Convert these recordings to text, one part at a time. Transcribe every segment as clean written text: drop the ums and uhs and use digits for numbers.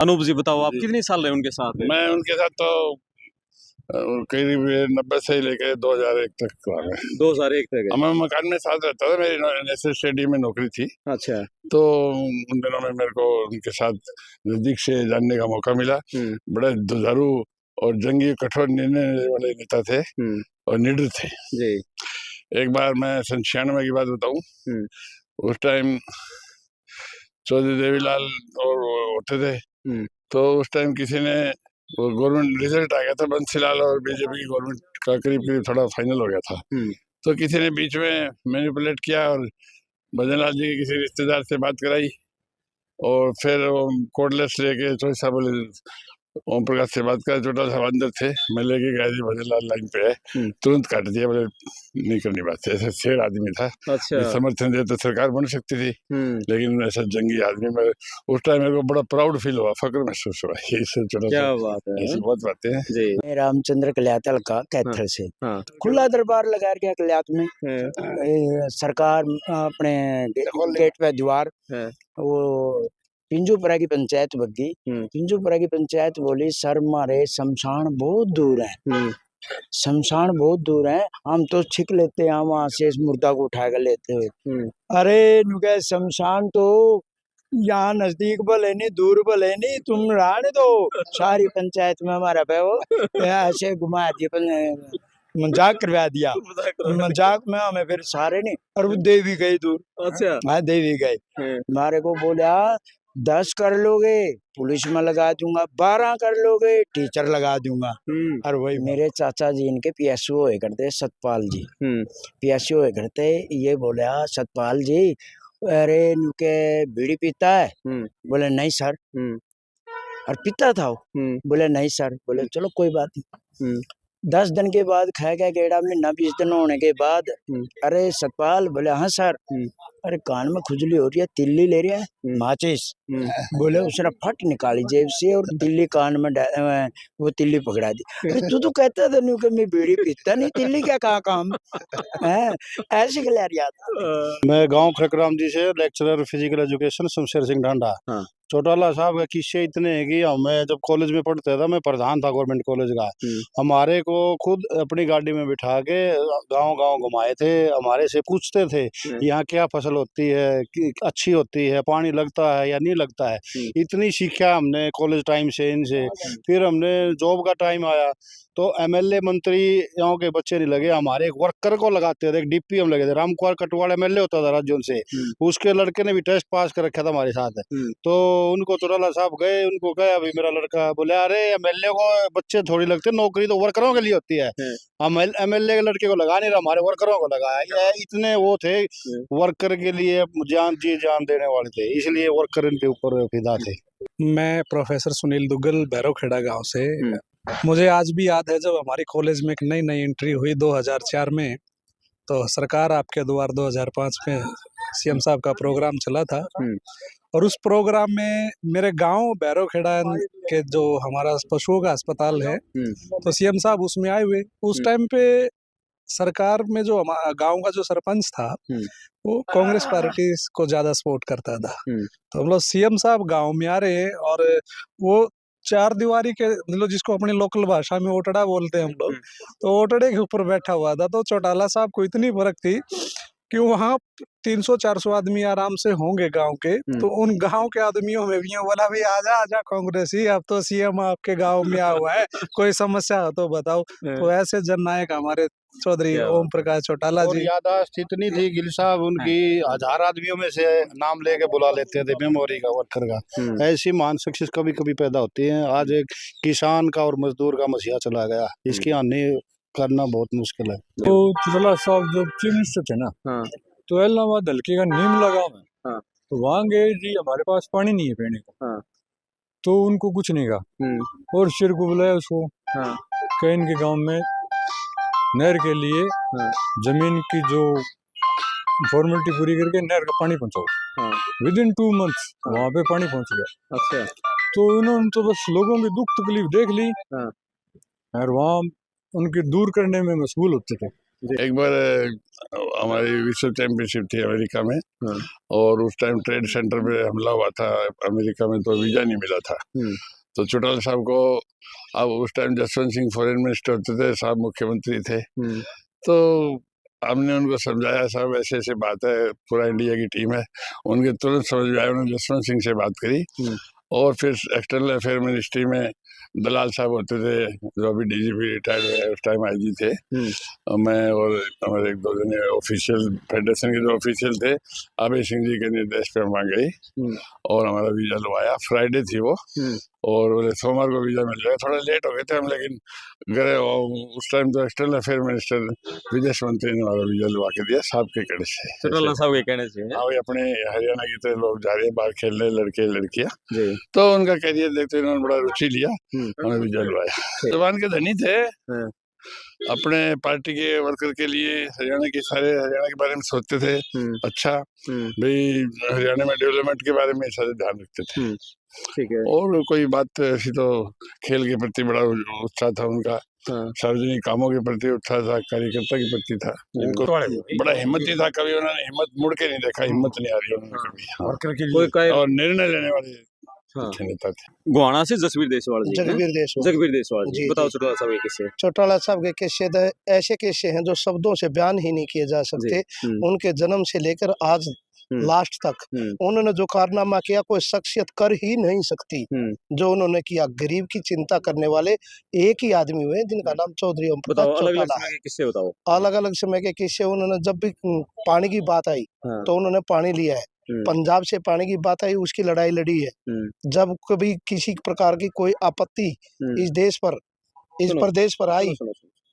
अनूप जी बताओ, आप जी। कितने साल रहे उनके साथ? मैं उनके साथ तो करीब 90 से लेकर 2001 तक रहा मैं। 2001 तक है। मैं मकान में साथ रहता था, मेरी नेशनल स्टेडियम में नौकरी थी, अच्छा। तो उन दिनों में मेरे को उनके साथ नजदीक से जानने का मौका मिला। बड़े जुझारू और जंगी कठोर निर्णय लेने वाले नेता थे और निडर थे जी। एक बार मैं 96 की बात बताऊं, उस टाइम चौधरी देवीलाल और वो होते थे, तो उस टाइम किसी ने वो गवर्नमेंट रिजल्ट आ गया था, बंसीलाल और बीजेपी की गवर्नमेंट का करीब करीब थोड़ा फाइनल हो गया था, तो किसी ने बीच में मैनिपुलेट किया और भजनलाल जी के किसी रिश्तेदार से बात कराई और फिर वो कोर्टलेस लेके चौधरी साहब बोले ओम प्रकाश से बात कर, छोटा सा अंदर थे, मैं लेके गया जी भजनलाल लाइन पे है, तुरंत काट दिया, बोले नहीं करनी बात। ऐसा शेर आदमी था। अच्छा। समर्थन दे तो सरकार बन सकती थी, लेकिन ऐसा जंगी आदमी में उस टाइम मेरे को बड़ा प्राउड फील हुआ, फक्र महसूस हुआ। ये छोटा क्या सा बात है। ऐसी बहुत बातें हैं जी। मैं रामचंद्र कल्यातल का कैथल से हाँ। खुला दरबार लगा रखा कल्यात में। सरकार अपने गेट पे द्वार वो पिंजूपुरा की पंचायत बग्गी, पिंजूपुरा की पंचायत बोली सर हमारे शमशान बहुत दूर है, शमशान बहुत दूर है, हम तो छिक लेते हैं वहां से इस मुर्दा को उठा कर लेते हुए। अरे नुके शमशान तो यहाँ नजदीक भले नहीं दूर भले नहीं, तुम रहने दो। सारी पंचायत में हमारा पे वो ऐसे घुमा दिया, मजाक करवा दिया। मजाक में हमें फिर सारे नहीं, और वो देवी गई दूर। अच्छा। हाँ देवी गई, हमारे को बोला 10 कर लोगे पुलिस में लगा दूंगा, 12 कर लोगे टीचर लगा दूंगा। और वही मेरे चाचा जी इनके पीएसओ हुए करते, सतपाल जी पीएसओ हुए करते। ये बोला सतपाल जी अरे इनके बीड़ी पीता है? बोले नहीं सर। और पीता था वो? बोले नहीं सर। बोले चलो कोई बात नहीं। 10 दिन के बाद खा गया गेड़ा, महीना 20 दिन होने के बाद अरे सतपाल? बोले हाँ सर। अरे कान में खुजली हो रही है, तिल्ली ले रहा है माचिस? बोले उसने फट निकाली जेब से और तिल्ली कान में वो तिल्ली पकड़ा दी। अरे तू तो कहता था नहीं कि मैं बीड़ी पीता नहीं, तिल्ली क्या कहा काम है? ऐसे खिलारिया था। मैं गांव खड़कराम जी से lecturer physical education Shamsher Singh Dhanda. Chautala साहब के किस्से इतने हैं कि मैं जब कॉलेज में पढ़ता था, मैं प्रधान था गवर्नमेंट कॉलेज का, हमारे को खुद अपनी गाड़ी में बिठा के गांव गांव घुमाए थे, हमारे से पूछते थे यहाँ क्या फसल होती है, अच्छी होती है, पानी लगता है या नहीं लगता है। इतनी सीखा हमने कॉलेज टाइम से इनसे। फिर हमने जॉब का टाइम आया तो एमएलए मंत्री यहाँ के बच्चे नहीं लगे, हमारे एक वर्कर को लगाते थे, एक डीपीएम लगे थे, रामकुमार कटवाल एमएलए होता था राज्यों से, उसके लड़के ने भी टेस्ट पास कर रखा था हमारे साथ। तो उनको चौटाला साहब गए, उनको कहा अभी मेरा लड़का, बोले अरे एमएलए को बच्चे थोड़ी लगते, नौकरी तो वर्करों के लिए होती है, हम एमएलए के लड़के को लगा नहीं रहा, हमारे वर्करों को लगाया। इतने वो थे, वर्कर के लिए जान जी जान देने वाले थे, इसलिए वर्कर इनके ऊपर फिदा थे। मैं प्रोफेसर सुनील दुग्गल भैरवखेड़ा गांव से। मुझे आज भी याद है जब हमारी कॉलेज में एक नई एंट्री हुई 2004 में, तो सरकार आपके द्वार 2005 में सीएम साहब का प्रोग्राम चला था, और उस प्रोग्राम में मेरे गांव भैरवखेड़ा के जो हमारा पशुओं का अस्पताल है, तो सीएम साहब उसमें आए हुए। उस टाइम पे सरकार में जो गांव का जो सरपंच था वो कांग्रेस पार्टी को ज्यादा सपोर्ट करता था। तो हम लोग सीएम साहब गांव में आ रहे हैं और वो 4 दीवारी के मतलब जिसको अपनी लोकल भाषा में ओटड़ा बोलते हैं हम लोग, तो ओटड़े के ऊपर बैठा हुआ था। तो चौटाला साहब को इतनी फर्क थी कि वहाँ 300-400 आदमी आराम से होंगे गांव के, तो उन गांव के आदमियों में भी बोला भाई आजा आजा कांग्रेसी, अब तो सीएम आपके गांव में आया हुआ है, कोई समस्या हो तो बताओ। तो ऐसे जननायक हमारे चौधरी ओम प्रकाश चौटाला जी। यादाश्त इतनी थी गिल साहब उनकी, 1000 आदमियों में से नाम लेके बुला लेते थे मेमोरी का, वर्कर का। ऐसी मानसिक कभी कभी पैदा होती है। आज एक किसान का और मजदूर का मसीहा चला गया, इसकी हानि करना बहुत मुश्किल है। तो चौटाला साहब जब चीफ मिनिस्टर थे ना, तो इलाहाबाद हल्के का नीम लगा है, तो वहाँ गए जी हमारे पास पानी नहीं है पीने का, तो उनको कुछ नहीं कहा और शेर को बुलाया उसको, कहीं इनके गाँव में नहर के लिए जमीन की जो फॉर्मेलिटी पूरी करके नहर का पानी पहुंचाओ। विदिन 2 मंथ्स वहाँ पे पानी पहुंच गया। अच्छा। तो इन्होंने तो बस लोगों की दुख तकलीफ देख ली और वहाँ उनकी दूर करने में मशगूल होते थे। एक बार हमारी विश्व चैंपियनशिप थी अमेरिका में, हाँ। और उस टाइम ट्रेड सेंटर पे हमला हुआ था अमेरिका में, तो वीजा नहीं मिला था। तो चौटाला साहब को, अब उस time Jaswant Singh foreign minister होते थे, साहब मुख्यमंत्री थे, तो हमने उनको समझाया, साहब ऐसे ऐसे बात है, पूरा इंडिया की टीम है। उनके तुरंत समझ में आया, उन्होंने जसवंत सिंह से बात करी, और फिर एक्सटर्नल अफेयर मिनिस्ट्री में दलाल साहब होते थे, जो अभी डीजीपी रिटायर्ड हुए, उस टाइम आईजी थे। मैं और हमारे एक दो जने ऑफिशियल, फेडरेशन के जो ऑफिशियल थे, आबे सिंह जी के निर्देश पे हम वहाँ गए और हमारा वीजा लवाया। फ्राइडे थी वो, और बोले सोमवार को वीजा मिल जाएगा। थोड़ा लेट हो गए थे हम, लेकिन गए। उस टाइम तो एक्सटर्नल अफेयर मिनिस्टर विदेश मंत्री ने हमारा वीजा लवा के दिया, साहब के कहने से। चौटाला साहब के कहने से। हाँ, अपने हरियाणा की तो लोग जा रहे हैं बाहर खेलने, लड़के लड़कियां, तो उनका कैरियर देखते उन्होंने बड़ा रुचि लिया, हमें भी जलवाया। जवान के धनी थे, अपने पार्टी के वर्कर के लिए हरियाणा के बारे में सोचते थे। अच्छा भाई, हरियाणा में डेवलपमेंट के बारे में सारे ध्यान रखते थे। ठीक है। और कोई बात ऐसी, तो खेल के प्रति बड़ा उत्साह था उनका, सार्वजनिक कामों के प्रति उत्साह था, कार्यकर्ता के प्रति था। इनको बड़ा हिम्मती था, कभी उन्होंने हिम्मत मुड़ के नहीं देखा, हिम्मत नहीं आ रही उन्होंने कभी। और निर्णय लेने वाले नेता थे। गोहाना से जसवीर देसवाल जी। जगबीर देसवाल जी, बताओ चौटाला साहब के किस्से। चौटाला साहब के किस्से तो ऐसे किस्से हैं जो शब्दों से बयान ही नहीं किए जा सकते। उनके जन्म से लेकर आज लास्ट तक उन्होंने जो कारनामा किया, कोई शख्सियत कर ही नहीं सकती जो उन्होंने किया। गरीब की चिंता करने वाले एक ही आदमी हुए जिनका नाम चौधरी ओम प्रकाश चौटाला है। किस्से बताओ। अलग अलग समय के किस्से। उन्होंने जब भी पानी की बात आई तो उन्होंने पानी लिया है। पंजाब से पानी की बात आई, उसकी लड़ाई लड़ी है। जब कभी किसी प्रकार की कोई आपत्ति इस देश पर, इस प्रदेश पर आई,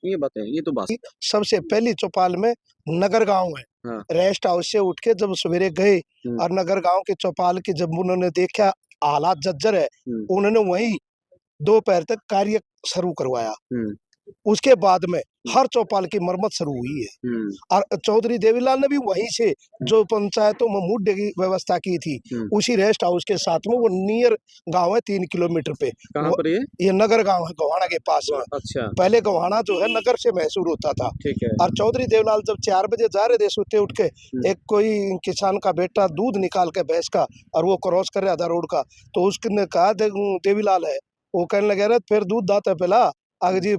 ये बातें, ये तो बात। सबसे पहली चौपाल में नगर गांव है, रेस्ट हाउस से उठ के जब सवेरे गए और नगर गांव के चौपाल की जब उन्होंने देखा हालात जर्जर है, उन्होंने वहीं दोपहर तक कार्य शुरू करवाया। उसके बाद में हर चौपाल की मरम्मत शुरू हुई है। और चौधरी देवीलाल ने भी वहीं से जो पंचायतों में मुड्डे की व्यवस्था की थी, उसी रेस्ट हाउस के साथ में, वो नियर गांव है 3 किलोमीटर पे। कहाँ पर ये नगर गांव है गोहाना के पास में। अच्छा। पहले गोहाना जो है नगर से महसूर होता था। ठीक है। और चौधरी देवीलाल जब 4 बजे जा रहे थे सोते उठ के, एक कोई किसान का बेटा दूध निकाल के भैंस का, और वो क्रॉस कर रहा था रोड का, तो उसने कहा देवीलाल है, वो कहने लगे रहे फिर दूध दाता पहला आगे जी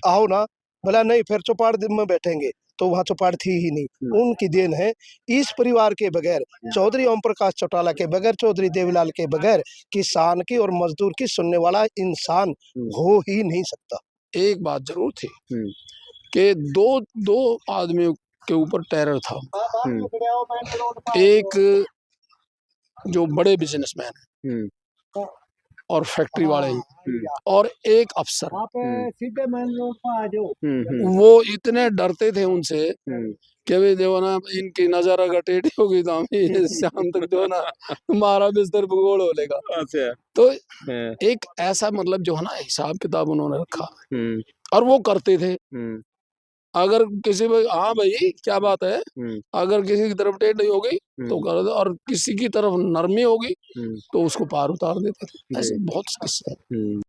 आओ ना। बोला नहीं, फिर चौपाड़ में बैठेंगे। तो वहाँ चौपाड़ थी ही नहीं। उनकी देन है। इस परिवार के बगैर, चौधरी ओम प्रकाश चौटाला के बगैर, चौधरी देवीलाल के बगैर किसान की और मजदूर की सुनने वाला इंसान हो ही नहीं सकता। एक बात जरूर थी कि दो आदमियों के ऊपर टेरर था। एक जो बड़े बिजनेसमैन और फैक्ट्री वाले, और एक अफसर। वो इतने डरते थे उनसे कि भाई जो ना, इनकी नजर अगर टेढ़ी होगी तो हम शाम तक जो ना हमारा बिस्तर भूगोल हो लेगा। अच्छा। तो एक ऐसा मतलब जो है ना, हिसाब किताब उन्होंने रखा, और वो करते थे। अगर किसी में, हाँ भाई क्या बात है, अगर किसी की तरफ टेढ़ी हो गई तो कर दो, और किसी की तरफ नरमी होगी तो उसको पार उतार देते थे। ऐसे बहुत किस्से हैं।